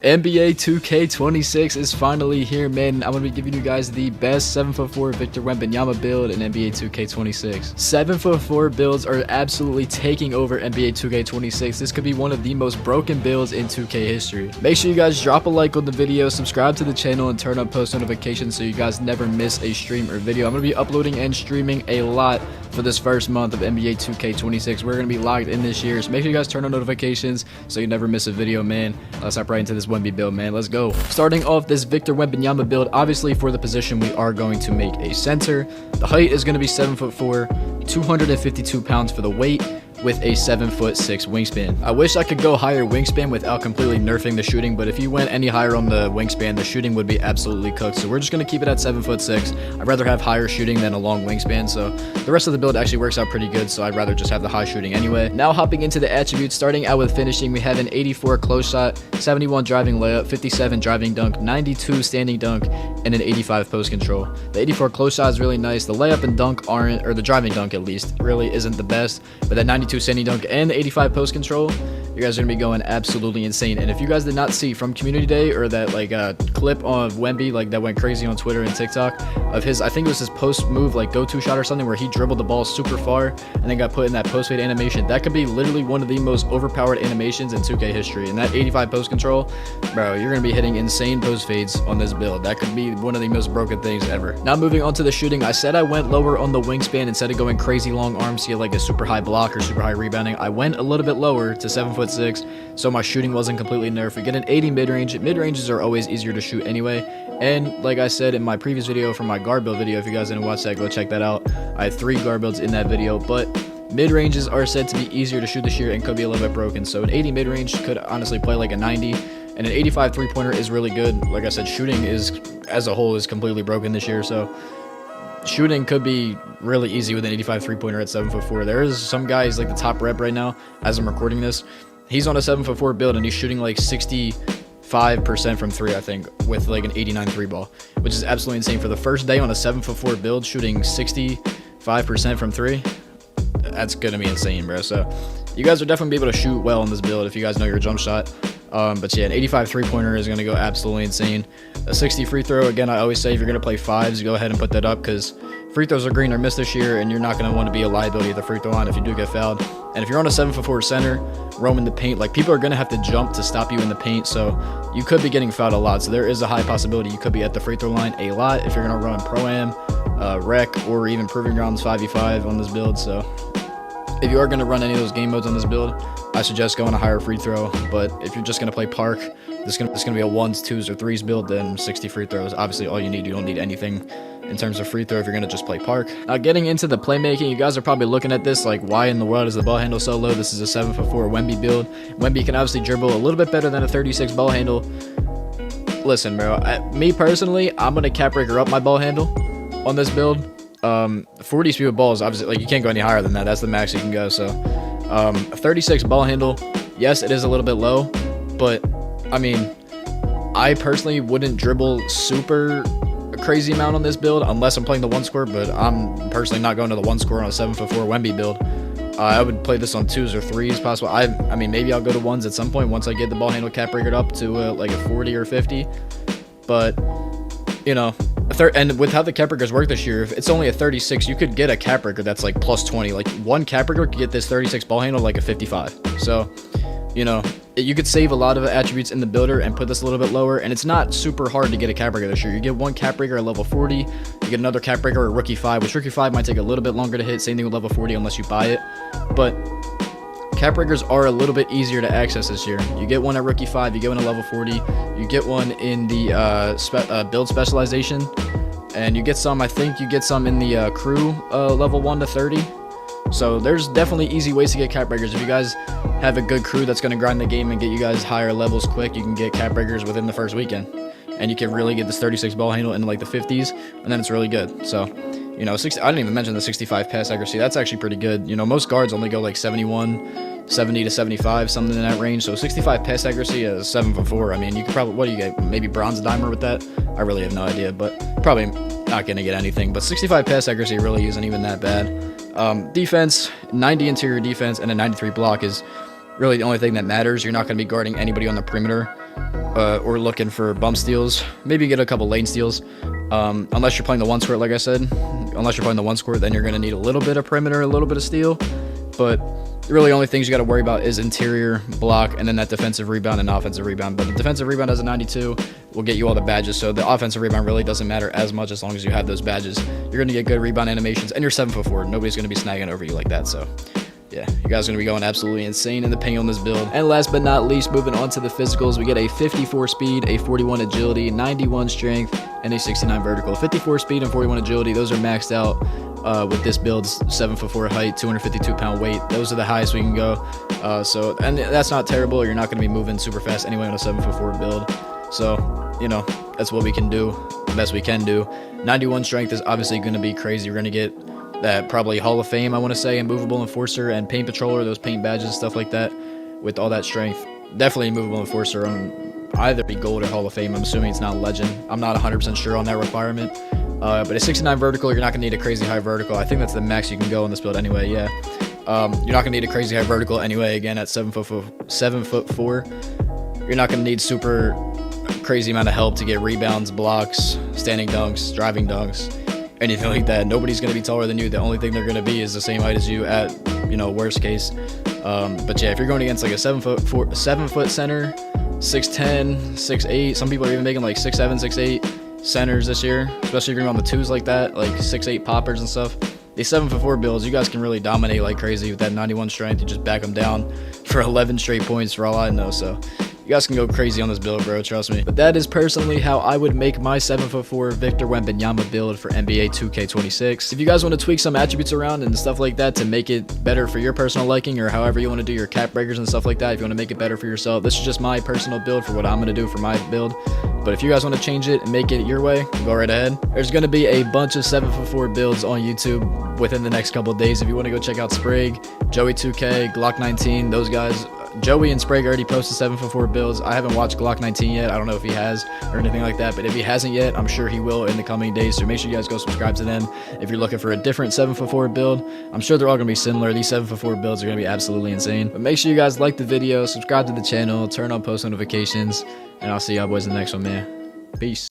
NBA 2K26 is finally here, man. I'm going to be giving you guys the best 7'4" Victor Wembanyama build in NBA 2K26. 7'4" builds are absolutely taking over NBA 2K26. This could be one of the most broken builds in 2K history. Make sure you guys drop a like on the video, subscribe to the channel, and turn on post notifications so you guys never miss a stream or video. I'm going to be uploading and streaming a lot for this first month of NBA 2K26. We're going to be locked in this year, so make sure you guys turn on notifications so you never miss a video, man. Let's hop right into this Wemby build, man. Let's go. Starting off this Victor Wembanyama build, obviously for the position we are going to make a center. The height is going to be 7'4", 252 pounds for the weight, with a 7'6" wingspan. I wish I could go higher wingspan without completely nerfing the shooting, but if you went any higher on the wingspan, the shooting would be absolutely cooked. So we're just going to keep it at 7'6". I'd rather have higher shooting than a long wingspan, so the rest of the build actually works out pretty good, so I'd rather just have the high shooting anyway. Now hopping into the attributes, starting out with finishing, we have an 84 close shot, 71 driving layup, 57 driving dunk, 92 standing dunk, and an 85 post control. The 84 close shot is really nice. The layup and dunk aren't, or the driving dunk at least, really isn't the best, but that 92 standing dunk and the 85 post control, you guys are gonna be going absolutely insane. And if you guys did not see from community day, or that like clip of Wemby like that went crazy on Twitter and TikTok of his, I think it was his post move, like go-to shot or something, where he dribbled the ball super far and then got put in that post fade animation, that could be literally one of the most overpowered animations in 2K history. And that 85 post control, bro, you're gonna be hitting insane post fades on this build. That could be one of the most broken things ever. Now moving on to the shooting, I said I went lower on the wingspan instead of going crazy long arms to get like a super high block or super high rebounding. I went a little bit lower to 7'6", so my shooting wasn't completely nerfed. We get an 80 mid-range. Mid-ranges are always easier to shoot anyway. And like I said in my previous video from my guard build video, if you guys didn't watch that, go check that out. I had 3 guard builds in that video, but mid-ranges are said to be easier to shoot this year and could be a little bit broken. So an 80 mid-range could honestly play like a 90, and an 85 three-pointer is really good. Like I said, shooting is, as a whole, is completely broken this year, so shooting could be really easy with an 85 three-pointer at 7'4". There is some guy, he's like the top rep right now as I'm recording this. He's on a 7'4" build and he's shooting like 65% from 3, I think, with like an 89 3 ball, which is absolutely insane. For the first day on a 7'4" build, shooting 65% from 3, that's gonna be insane, bro. So you guys are definitely be able to shoot well on this build if you guys know your jump shot. But yeah, an 85 three-pointer is going to go absolutely insane. A 60 free throw, again, I always say if you're going to play 5s, go ahead and put that up, because free throws are green or missed this year, and you're not going to want to be a liability at the free throw line if you do get fouled. And if you're on a 7'4" center, roaming the paint, like, people are going to have to jump to stop you in the paint, so you could be getting fouled a lot. So there is a high possibility you could be at the free throw line a lot if you're going to run Pro-Am, Rec, or even Proving Grounds 5v5 on this build. So if you are going to run any of those game modes on this build, I suggest going a higher free throw. But if you're just going to play park, this is going to be a 1s, 2s, or 3s build, then 60 free throws. Obviously, all you need. You don't need anything in terms of free throw if you're going to just play park. Now, getting into the playmaking, you guys are probably looking at this like, why in the world is the ball handle so low? This is a 7'4" Wemby build. Wemby can obviously dribble a little bit better than a 36 ball handle. Listen, bro, me personally, I'm going to cap breaker up my ball handle on this build. 40 speed with balls, obviously, like, you can't go any higher than that. That's the max you can go. So a 36 ball handle, yes, it is a little bit low, but I mean, I personally wouldn't dribble super crazy amount on this build unless I'm playing the 1 score, but I'm personally not going to the 1 score on a 7'4" Wemby build. I would play this on 2s or 3s possible. I mean, maybe I'll go to 1s at some point once I get the ball handle cap breakered up to like a 40 or 50, but you know, and with how the cap breakers work this year, if it's only a 36, you could get a cap breaker that's like plus 20. Like, one cap breaker could get this 36 ball handle like a 55. So, you know, you could save a lot of attributes in the builder and put this a little bit lower, and it's not super hard to get a cap breaker this year. You get one cap breaker at level 40, you get another cap breaker at rookie 5, which rookie 5 might take a little bit longer to hit. Same thing with level 40 unless you buy it. But cap breakers are a little bit easier to access this year. You get one at rookie 5, you get one at level 40, you get one in the build specialization, and you get some, I think you get some in the crew level 1 to 30. So there's definitely easy ways to get cap breakers. If you guys have a good crew that's going to grind the game and get you guys higher levels quick, you can get cap breakers within the first weekend, and you can really get this 36 ball handle into like the 50s, and then it's really good. So, you know, I didn't even mention the 65 pass accuracy. That's actually pretty good. You know, most guards only go like 71, 70 to 75, something in that range. So 65 pass accuracy is 7'4". I mean, you could probably, what do you get? Maybe bronze dimer with that? I really have no idea, but probably not going to get anything. But 65 pass accuracy really isn't even that bad. Defense, 90 interior defense and a 93 block is really the only thing that matters. You're not going to be guarding anybody on the perimeter. or looking for bump steals. Maybe get a couple lane steals. Unless you're playing the one squirt, like I said. Unless you're playing the one squirt, then you're going to need a little bit of perimeter, a little bit of steal. But really, only things you got to worry about is interior, block, and then that defensive rebound and offensive rebound. But the defensive rebound has a 92, will get you all the badges. So the offensive rebound really doesn't matter as much as long as you have those badges. You're going to get good rebound animations, and you're 7'4". Nobody's going to be snagging over you like that. So yeah, you guys are going to be going absolutely insane in the paint on this build. And last but not least, moving on to the physicals, we get a 54 speed, a 41 agility, 91 strength, and a 69 vertical. 54 speed and 41 agility, those are maxed out with this build's 7'4" height, 252 pound weight. Those are the highest we can go. And that's not terrible. You're not going to be moving super fast anyway on a 7'4" build. So, you know, that's what we can do, the best we can do. 91 strength is obviously going to be crazy. We're going to get that probably Hall of Fame, I want to say, immovable enforcer and paint patroller, those paint badges, stuff like that, with all that strength. Definitely immovable enforcer on either be gold or Hall of Fame. I'm assuming it's not legend. I'm not 100% sure on that requirement. But a 69 vertical, you're not going to need a crazy high vertical. I think that's the max you can go on this build anyway, yeah. You're not going to need a crazy high vertical anyway, again, at 7'4". You're not going to need super crazy amount of help to get rebounds, blocks, standing dunks, driving dunks, anything like that. Nobody's going to be taller than you. The only thing they're going to be is the same height as you at, you know, worst case. But yeah, if you're going against like a 7 foot center, 6'10", 6'8", some people are even making like 6'7", 6'8" centers this year, especially if you're on the twos like that, like 6'8" poppers and stuff. These 7'4" builds, you guys can really dominate like crazy with that 91 strength. You just back them down for 11 straight points for all I know. So you guys can go crazy on this build, bro, trust me. But that is personally how I would make my 7'4" Victor Wembanyama build for NBA 2K26. If you guys want to tweak some attributes around and stuff like that to make it better for your personal liking, or however you want to do your cap breakers and stuff like that, if you want to make it better for yourself, this is just my personal build for what I'm going to do for my build. But if you guys want to change it and make it your way, go right ahead. There's going to be a bunch of 7'4" builds on YouTube within the next couple of days. If you want to go check out Sprague, Joey2K, Glock 19, those guys. Joey and Sprague already posted 7'4" builds. I haven't watched Glock 19 yet. I don't know if he has or anything like that, but if he hasn't yet, I'm sure he will in the coming days. So make sure you guys go subscribe to them. If you're looking for a different 7'4" build, I'm sure they're all going to be similar. These 7'4" builds are going to be absolutely insane. But make sure you guys like the video, subscribe to the channel, turn on post notifications, and I'll see y'all boys in the next one, man. Peace.